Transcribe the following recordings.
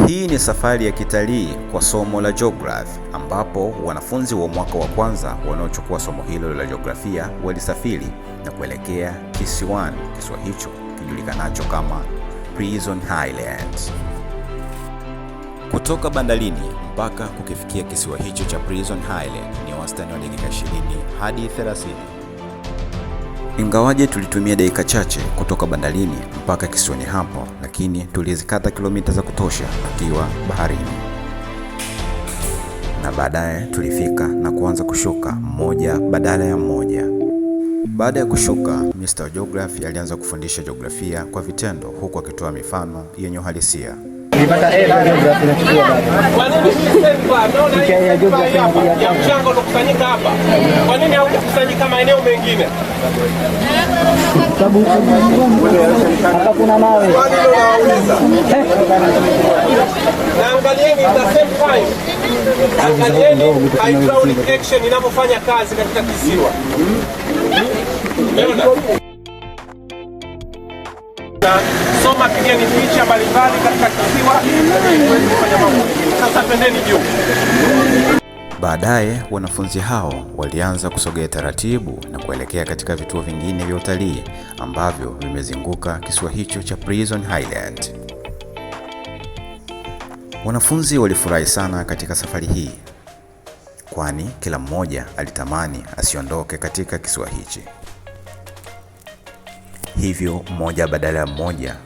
Hii ni safari ya kitalii kwa somo la jiografia, ambapo wanafunzi wa mwaka wa kwanza wanaochukua somo hilo la jiografia walisafiri na kuelekea kisiwani. Kisiwa hicho kijulikanacho kama Prison Island. Kutoka bandarini mpaka kukifikia kisiwa hicho cha Prison Island ni wastani wa dakika 20 hadi 30. Ingawaje tulitumia dakika chache kutoka bandarini mpaka kisiwani hapo, lakini tulizikata kilomita za kutosha tukiwa baharini. Na baadaye tulifika na kuanza kushuka mmoja badala ya mmoja. Baada ya kushuka, Mr. Geography alianza kufundisha jiografia kwa vitendo, huku akitoa mifano yenye uhalisia. Mchanga unakusanyika hapa. Kwa nini haukusanyika maeneo mengine? Hapa kuna mawe. Na angalieni the same time. Angalieni hydraulic action inapofanya kazi katika kisiwa. Soma, pigeni picha mbalimbali katika kisiwa. Sasa twendeni juu. Baadaye wanafunzi hao walianza kusogea taratibu na kuelekea katika vituo vingine vya utalii ambavyo vimezunguka kisiwa hicho cha Prison Island. Wanafunzi walifurahi sana katika safari hii, kwani kila mmoja alitamani asiondoke katika kisiwa hichi. Hivyo mmoja badala ya mmoja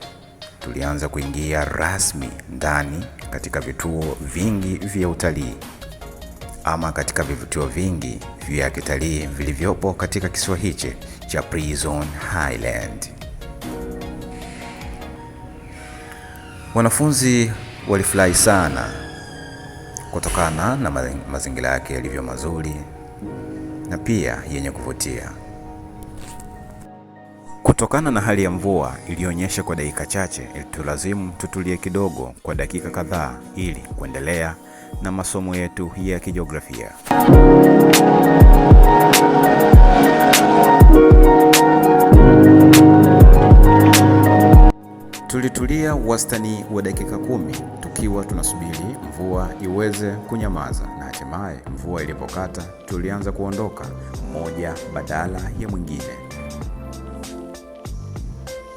tulianza kuingia rasmi ndani katika vituo vingi vya utalii, ama katika vivutio vingi vya kitalii vilivyopo katika kisiwa hichi cha Prison Island. Wanafunzi walifurahi sana kutokana na mazingira yake yalivyo mazuri na pia yenye kuvutia. Kutokana na hali ya mvua iliyoonyesha kwa dakika chache, ilitulazimu tutulie kidogo kwa dakika kadhaa ili kuendelea na masomo yetu ya kijiografia. Tulitulia wastani wa dakika 10 tukiwa tunasubiri mvua iweze kunyamaza, na hatimaye mvua ilipokata tulianza kuondoka mmoja badala ya mwingine.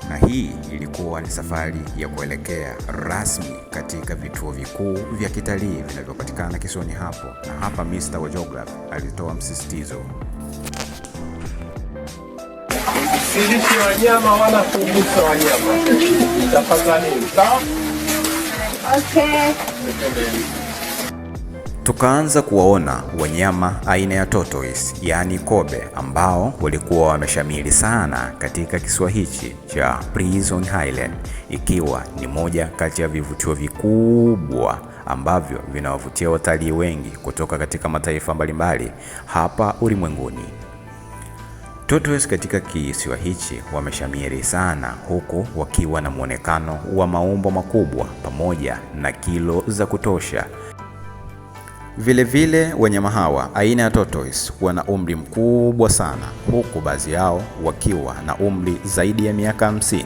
Na hii ilikuwa ni safari ya kuelekea rasmi katika vituo vikuu vya kitalii vinavyopatikana kisiwani hapo. Na hapa Mr. wa Geography alitoa msisitizo: Silishi wanyama wala kugusa wanyama. Tafadhali. Sawa? Okay. Tukaanza kuwaona wanyama aina ya tortoise, yaani kobe, ambao walikuwa wameshamiri sana katika kisiwa hichi cha Prison Island, ikiwa ni moja kati ya vivutio vikubwa ambavyo vinawavutia watalii wengi kutoka katika mataifa mbalimbali hapa ulimwenguni. Tortoise katika kisiwa hichi wameshamiri sana, huku wakiwa na muonekano wa maumbo makubwa pamoja na kilo za kutosha. Vile wanyama hawa aina ya tortoise wana umri mkubwa sana, huku baadhi yao wakiwa na umri zaidi ya miaka 50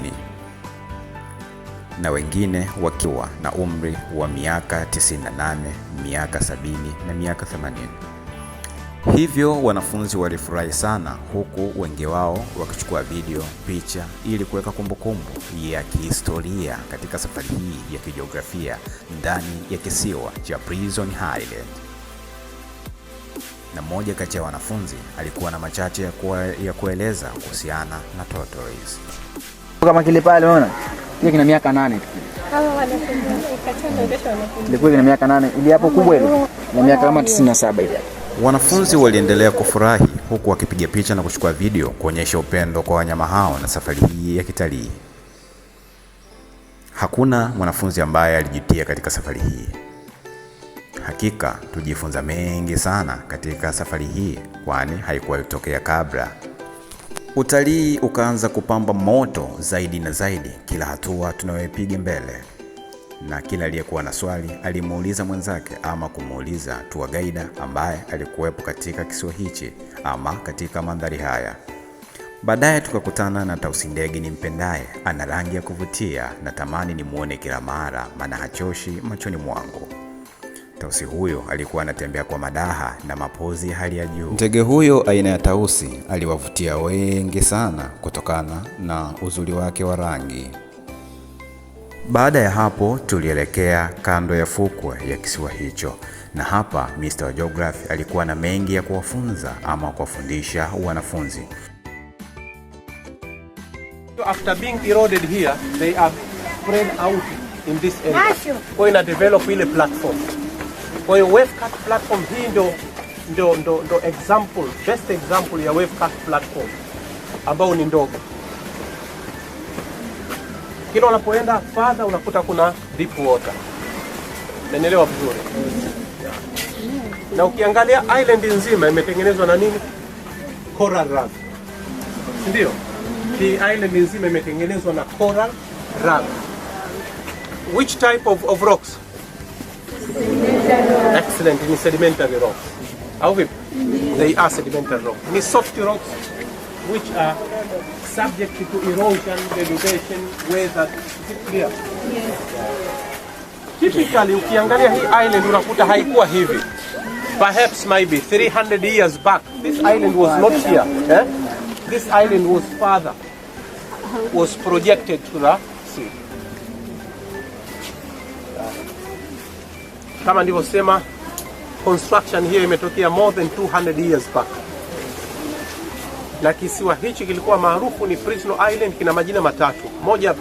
na wengine wakiwa na umri wa miaka 98, miaka 70 na miaka 80. Hivyo wanafunzi walifurahi sana, huku wengi wao wakichukua video, picha ili kuweka kumbukumbu ya kihistoria katika safari hii ya kijiografia ndani ya kisiwa cha Prison Island. Na mmoja kati ya wanafunzi alikuwa na machache ya kueleza kuhusiana na tortoise. Kama kile pale unaona, kile kina miaka 8 tu. Hawa wanafunzi ikachana wanafunzi. Ile kina miaka 8, ile hapo kubwa ile na miaka kama 97 hivi. Wanafunzi waliendelea kufurahi huku wakipiga picha na kuchukua video kuonyesha upendo kwa wanyama hao na safari hii ya kitalii. Hakuna mwanafunzi ambaye alijutia katika safari hii. Hakika tujifunza mengi sana katika safari hii, kwani haikuwahi kutokea kabla. Utalii ukaanza kupamba moto zaidi na zaidi kila hatua tunayopiga mbele, na kila aliyekuwa na swali alimuuliza mwenzake ama kumuuliza tour guide ambaye alikuwepo katika kisiwa hichi ama katika mandhari haya. Baadaye tukakutana na tausi ndege nimpendaye, ana rangi ya kuvutia na tamani nimuone kila mara, maana hachoshi machoni mwangu. Tausi huyo alikuwa anatembea kwa madaha na mapozi ya hali ya juu. Ndege huyo aina ya tausi aliwavutia wengi sana kutokana na uzuri wake wa rangi. Baada ya hapo tulielekea kando ya fukwe ya kisiwa hicho, na hapa Mr. Geography alikuwa na mengi ya kuwafunza ama kuwafundisha wanafunzi. After being eroded here, they are spread out in this area. Kwa ina develop ile platform. Kwa hiyo wave cut platform hii ndo example, best example ya wave cut platform ambao ni ndogo. Kila unapoenda further unakuta kuna deep water. Unaelewa vizuri? Na ukiangalia island nzima imetengenezwa na nini? Coral reef. Ndio? Hii island nzima imetengenezwa na coral reef. Which type of rocks? Excellent, ni sedimentary rocks. How vipi? They are sedimentary rocks. Ni soft rocks which are subject to erosion, degradation, weather. Is it clear? Yes. Typically ukiangalia hii island unakuta haikuwa hivi. Perhaps maybe 300 years back this island was not here. This island was further, was projected to the sea. Kama nilivyosema, construction here imetokea more than 200 years back. Na kisiwa hichi kilikuwa maarufu ni Prisoner Island, kina majina matatu. Moja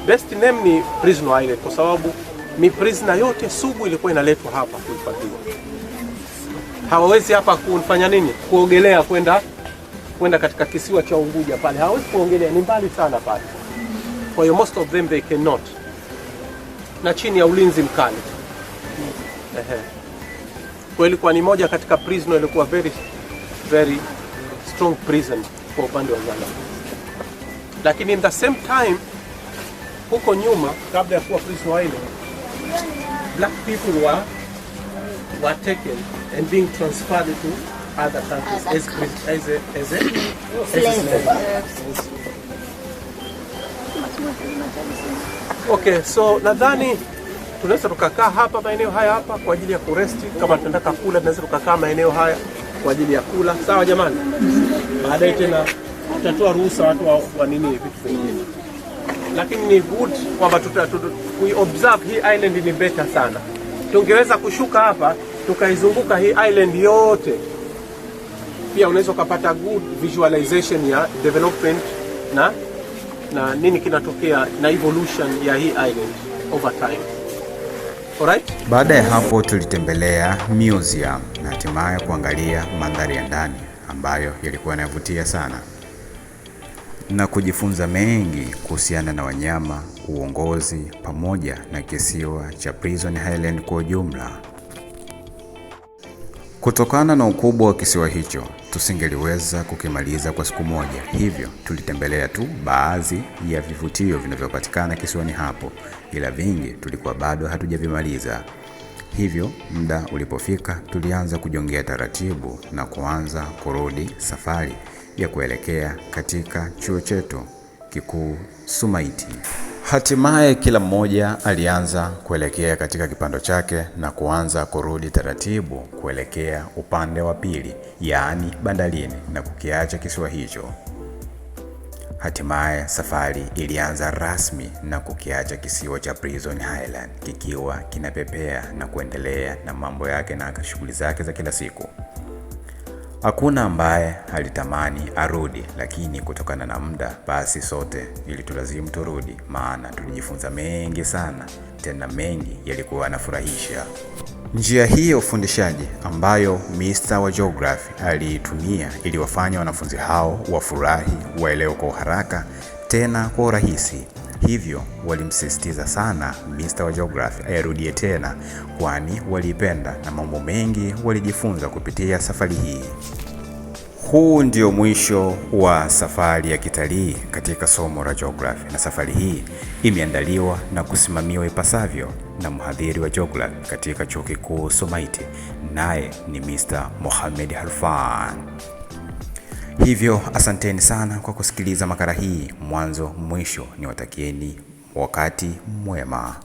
best name ni Prisoner Island kwa sababu mi prisoner yote sugu ilikuwa inaletwa hapa kuhifadhiwa. Hawawezi hapa kufanya nini? Kuogelea kwenda katika kisiwa cha Unguja pale. Hawawezi kuogelea, ni mbali sana pale. Kwa hiyo most of them they cannot. Na chini ya ulinzi mkali. Kwa ilikuwa ni moja katika prisoner ilikuwa very strong prison kwa upande wa Uganda. Lakini in the same time huko nyuma kabla ya kuwa Prisoner Island, black people were taken and being transferred to other countries as Okay, so nadhani tunaweza tukakaa hapa maeneo haya hapa kwa ajili ya kuresti. Kama tunataka kula tunaweza tukakaa maeneo haya kwa ajili ya kula. Sawa jamani? Baadaye tena tutatoa ruhusa watu wa nini vitu vingine. Lakini ni good kwamba we observe hii island ni better sana. Tungeweza kushuka hapa tukaizunguka hii island yote. Pia unaweza kupata good visualization ya development na nini kinatokea na evolution ya hii island over time. Alright? Baada ya hapo tulitembelea museum na hatimaye kuangalia mandhari ya ndani ambayo yalikuwa yanavutia sana na kujifunza mengi kuhusiana na wanyama, uongozi pamoja na kisiwa cha Prison Island kwa ujumla. Kutokana na ukubwa wa kisiwa hicho, tusingeliweza kukimaliza kwa siku moja. Hivyo tulitembelea tu baadhi ya vivutio vinavyopatikana kisiwani hapo, ila vingi tulikuwa bado hatujavimaliza. Hivyo muda ulipofika tulianza kujongea taratibu na kuanza kurudi safari ya kuelekea katika chuo chetu kikuu Sumaiti. Hatimaye kila mmoja alianza kuelekea katika kipando chake na kuanza kurudi taratibu kuelekea upande wa pili, yaani bandarini, na kukiacha kisiwa hicho. Hatimaye safari ilianza rasmi na kukiacha kisiwa cha Prison Island kikiwa kinapepea na kuendelea na mambo yake na shughuli zake za kila siku. Hakuna ambaye alitamani arudi, lakini kutokana na muda basi sote ilitulazimu turudi, maana tulijifunza mengi sana, tena mengi yalikuwa yanafurahisha. Njia hii ya ufundishaji ambayo Mr. wa Geography aliitumia iliwafanya wanafunzi hao wafurahi, waelewe kwa haraka tena kwa urahisi. Hivyo walimsisitiza sana Mr. wa Geography ayarudie tena, kwani walipenda na mambo mengi walijifunza kupitia safari hii. Huu ndio mwisho wa safari ya kitalii katika somo la Geography, na safari hii imeandaliwa na kusimamiwa ipasavyo na mhadhiri wa Geography katika chuo kikuu Sumaiti, naye ni Mr. Mohamed Halfan. Hivyo asanteni sana kwa kusikiliza makala hii mwanzo mwisho. Niwatakieni wakati mwema.